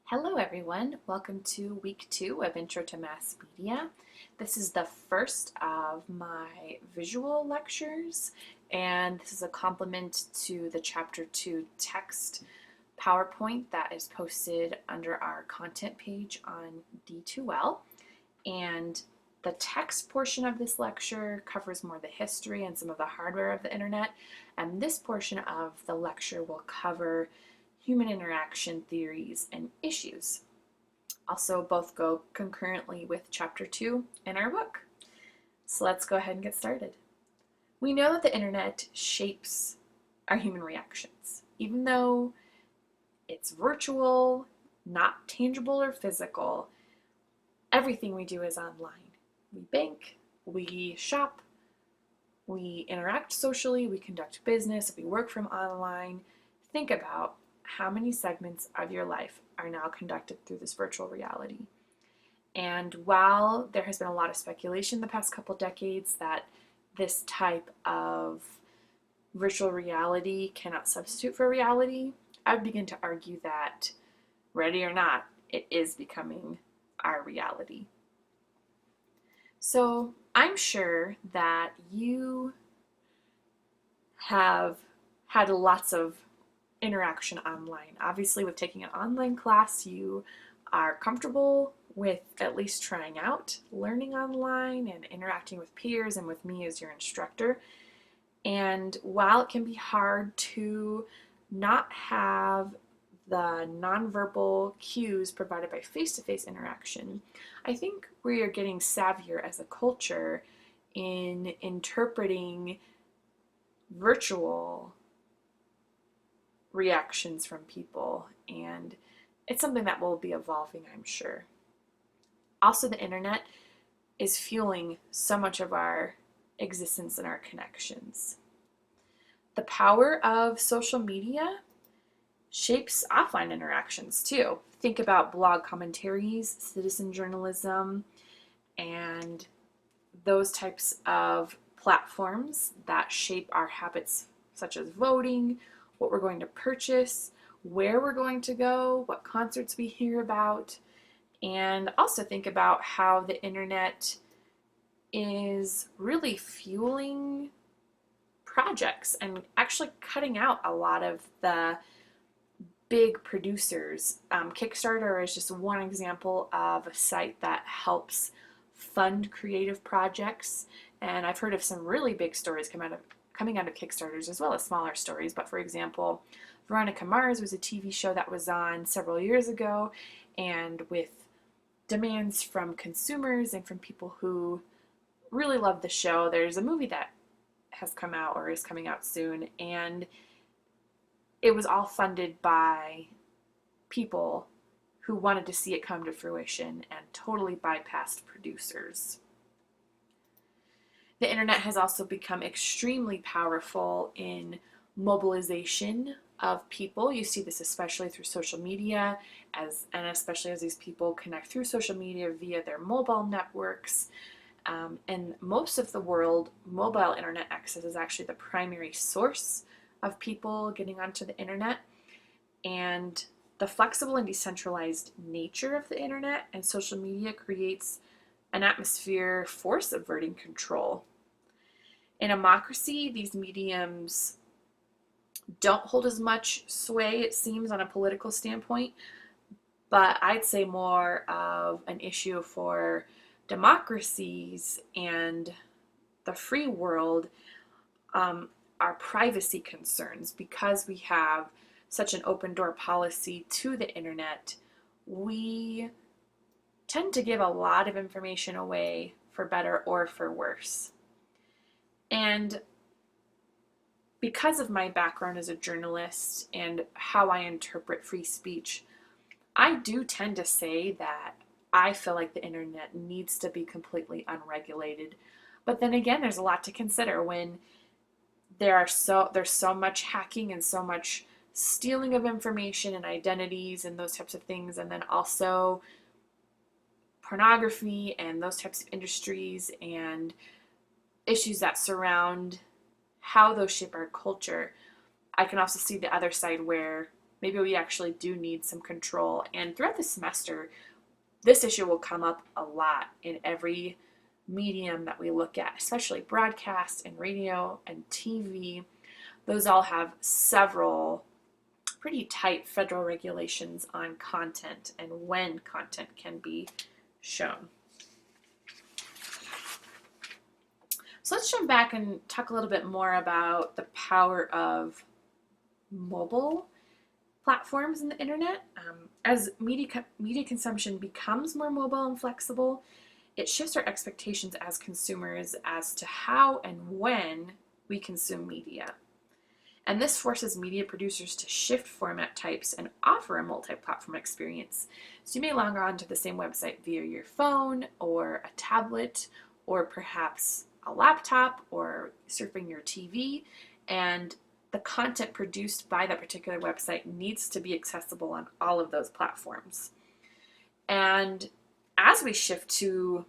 Hello everyone, welcome to week 2 of Intro to Mass Media. This is the first of my visual lectures, and this is a complement to the Chapter 2 text PowerPoint that is posted under our content page on D2L. And the text portion of this lecture covers more the history and some of the hardware of the internet, and this portion of the lecture will cover human interaction theories and issues. Also, both go concurrently with Chapter 2 in our book. So let's go ahead and get started. We know that the internet shapes our human reactions. Even though it's virtual, not tangible or physical, everything we do is online. We bank, we shop, we interact socially, we conduct business, we work from online. Think about how many segments of your life are now conducted through this virtual reality. And while there has been a lot of speculation the past couple decades that this type of virtual reality cannot substitute for reality, I would begin to argue that, ready or not, it is becoming our reality. So I'm sure that you have had lots of interaction online. Obviously, with taking an online class, you are comfortable with at least trying out learning online and interacting with peers and with me as your instructor. And while it can be hard to not have the nonverbal cues provided by face-to-face interaction, I think we are getting savvier as a culture in interpreting virtual reactions from people, and it's something that will be evolving, I'm sure. Also, the internet is fueling so much of our existence and our connections. The power of social media shapes offline interactions too. Think about blog commentaries, citizen journalism, and those types of platforms that shape our habits, such as voting, what we're going to purchase, where we're going to go, what concerts we hear about, and also think about how the internet is really fueling projects and actually cutting out a lot of the big producers. Kickstarter is just one example of a site that helps fund creative projects, and I've heard of some really big stories coming out of Kickstarters as well as smaller stories. But for example, Veronica Mars was a TV show that was on several years ago, and with demands from consumers and from people who really love the show, there's a movie that has come out or is coming out soon, and it was all funded by people who wanted to see it come to fruition and totally bypassed producers. The internet has also become extremely powerful in mobilization of people. You see this especially through social media, and especially as these people connect through social media via their mobile networks. In most of the world, mobile internet access is actually the primary source of people getting onto the internet. And the flexible and decentralized nature of the internet and social media creates an atmosphere for subverting control. In a democracy, these mediums don't hold as much sway, it seems, on a political standpoint, but I'd say more of an issue for democracies and the free world are privacy concerns. Because we have such an open door policy to the internet, we tend to give a lot of information away for better or for worse. And because of my background as a journalist and how I interpret free speech, I do tend to say that I feel like the internet needs to be completely unregulated. But then again, there's a lot to consider when there's so much hacking and so much stealing of information and identities and those types of things, and then also pornography and those types of industries and issues that surround how those shape our culture. I can also see the other side where maybe we actually do need some control. And throughout the semester, this issue will come up a lot in every medium that we look at, especially broadcast and radio and TV. Those all have several pretty tight federal regulations on content and when content can be shown. So let's jump back and talk a little bit more about the power of mobile platforms in the internet. As media consumption becomes more mobile and flexible, it shifts our expectations as consumers as to how and when we consume media. And this forces media producers to shift format types and offer a multi-platform experience. So you may log on to the same website via your phone or a tablet or perhaps a laptop or surfing your TV, and the content produced by that particular website needs to be accessible on all of those platforms. And as we shift to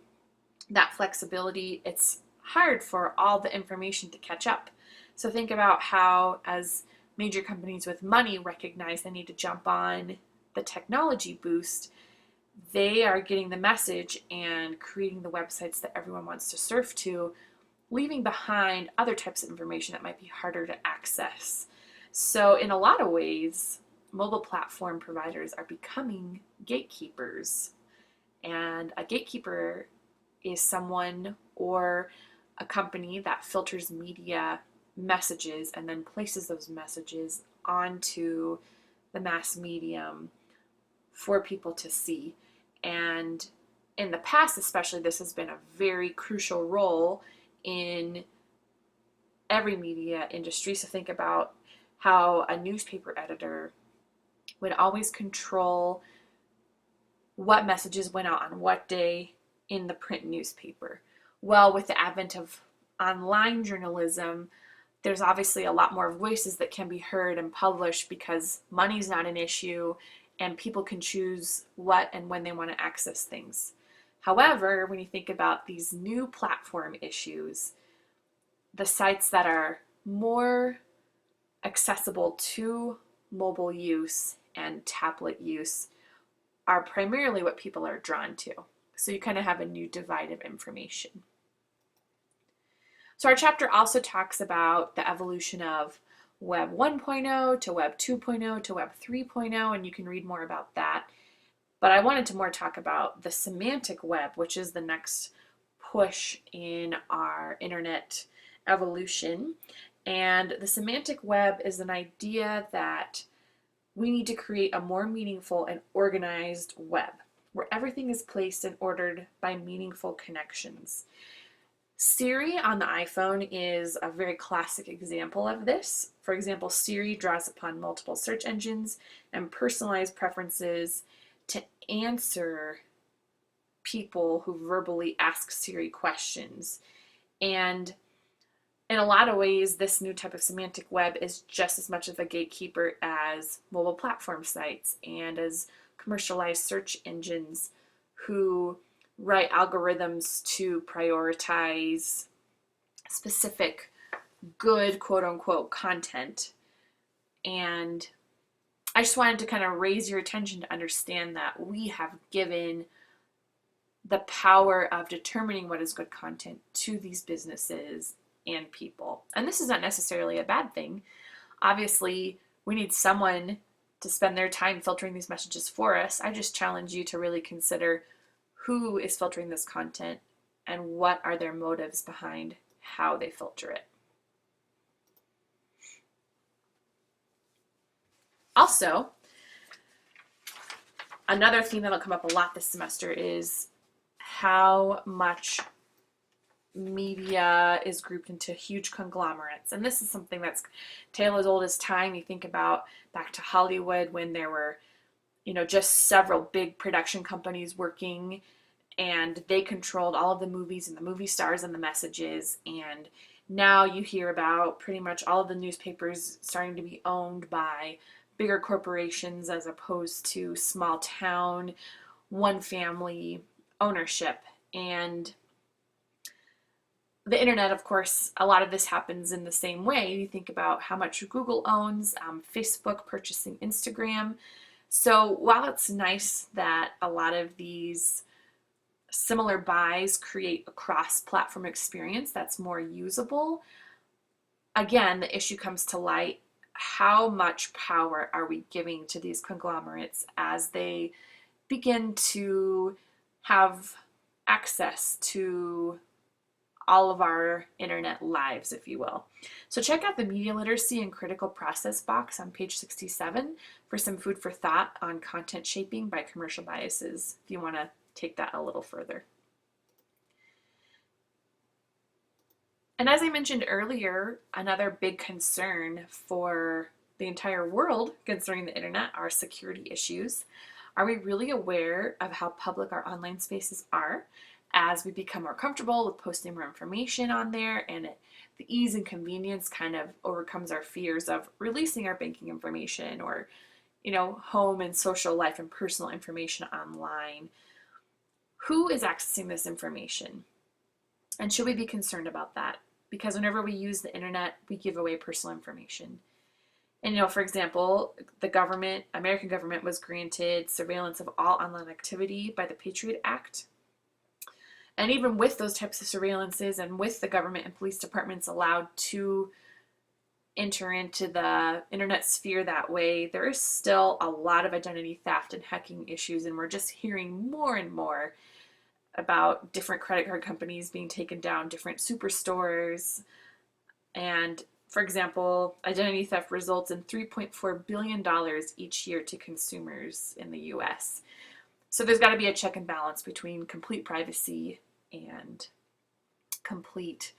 that flexibility, it's hard for all the information to catch up. So think about how, as major companies with money recognize they need to jump on the technology boost, they are getting the message and creating the websites that everyone wants to surf to, leaving behind other types of information that might be harder to access. So in a lot of ways, mobile platform providers are becoming gatekeepers. And a gatekeeper is someone or a company that filters media messages and then places those messages onto the mass medium for people to see. And in the past especially, this has been a very crucial role in every media industry. So think about how a newspaper editor would always control what messages went out on what day in the print newspaper. Well, with the advent of online journalism, there's obviously a lot more voices that can be heard and published because money's not an issue and people can choose what and when they want to access things. However, when you think about these new platform issues, the sites that are more accessible to mobile use and tablet use are primarily what people are drawn to. So you kind of have a new divide of information. So our chapter also talks about the evolution of Web 1.0 to Web 2.0 to Web 3.0, and you can read more about that. But I wanted to more talk about the semantic web, which is the next push in our internet evolution. And the semantic web is an idea that we need to create a more meaningful and organized web where everything is placed and ordered by meaningful connections. Siri on the iPhone is a very classic example of this. For example, Siri draws upon multiple search engines and personalized preferences to answer people who verbally ask Siri questions. And in a lot of ways, this new type of semantic web is just as much of a gatekeeper as mobile platform sites and as commercialized search engines who write algorithms to prioritize specific good quote-unquote content. And I just wanted to kind of raise your attention to understand that we have given the power of determining what is good content to these businesses and people. And this is not necessarily a bad thing. Obviously, we need someone to spend their time filtering these messages for us. I just challenge you to really consider who is filtering this content and what are their motives behind how they filter it. Also, another theme that'll come up a lot this semester is how much media is grouped into huge conglomerates. And this is something that's tale as old as time. You think about back to Hollywood when there were, just several big production companies working, and they controlled all of the movies and the movie stars and the messages. And now you hear about pretty much all of the newspapers starting to be owned by bigger corporations as opposed to small town, one family ownership. And The internet, of course, a lot of this happens in the same way. You think about how much Google owns, Facebook purchasing Instagram. So while it's nice that a lot of these similar buys create a cross-platform experience that's more usable, again, the issue comes to light. How much power are we giving to these conglomerates as they begin to have access to all of our internet lives, if you will? So check out the Media Literacy and Critical Process box on page 67 for some food for thought on content shaping by commercial biases, if you want to take that a little further. And as I mentioned earlier, another big concern for the entire world concerning the internet are security issues. Are we really aware of how public our online spaces are as we become more comfortable with posting more information on there, and the ease and convenience kind of overcomes our fears of releasing our banking information or, home and social life and personal information online? Who is accessing this information? And should we be concerned about that? Because whenever we use the internet, we give away personal information. And, for example, American government was granted surveillance of all online activity by the Patriot Act. And even with those types of surveillances and with the government and police departments allowed to enter into the internet sphere that way, there is still a lot of identity theft and hacking issues. And we're just hearing more and more about different credit card companies being taken down, different superstores. And for example, identity theft results in $3.4 billion each year to consumers in the US. So there's got to be a check and balance between complete privacy and complete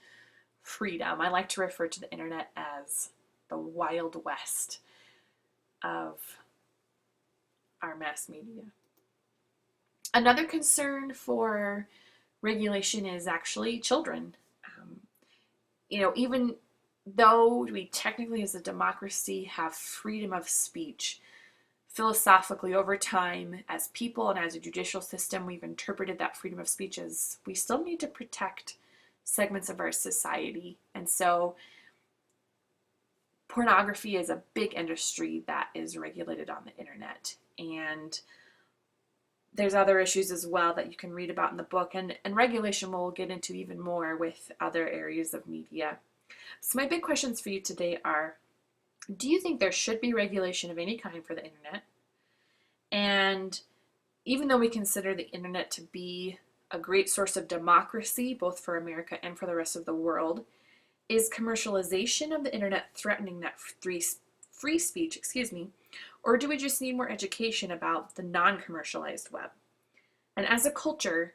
freedom. I like to refer to the internet as the Wild West of our mass media. Another concern for regulation is actually children. Even though we technically as a democracy have freedom of speech, philosophically over time, as people and as a judicial system, we've interpreted that freedom of speech as we still need to protect segments of our society. And so pornography is a big industry that is regulated on the internet. And there's other issues as well that you can read about in the book, and regulation we'll get into even more with other areas of media. So my big questions for you today are, do you think there should be regulation of any kind for the internet? And even though we consider the internet to be a great source of democracy, both for America and for the rest of the world, is commercialization of the internet threatening that free speech, or do we just need more education about the non-commercialized web? And as a culture,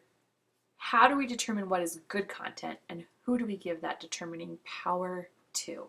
how do we determine what is good content, and who do we give that determining power to?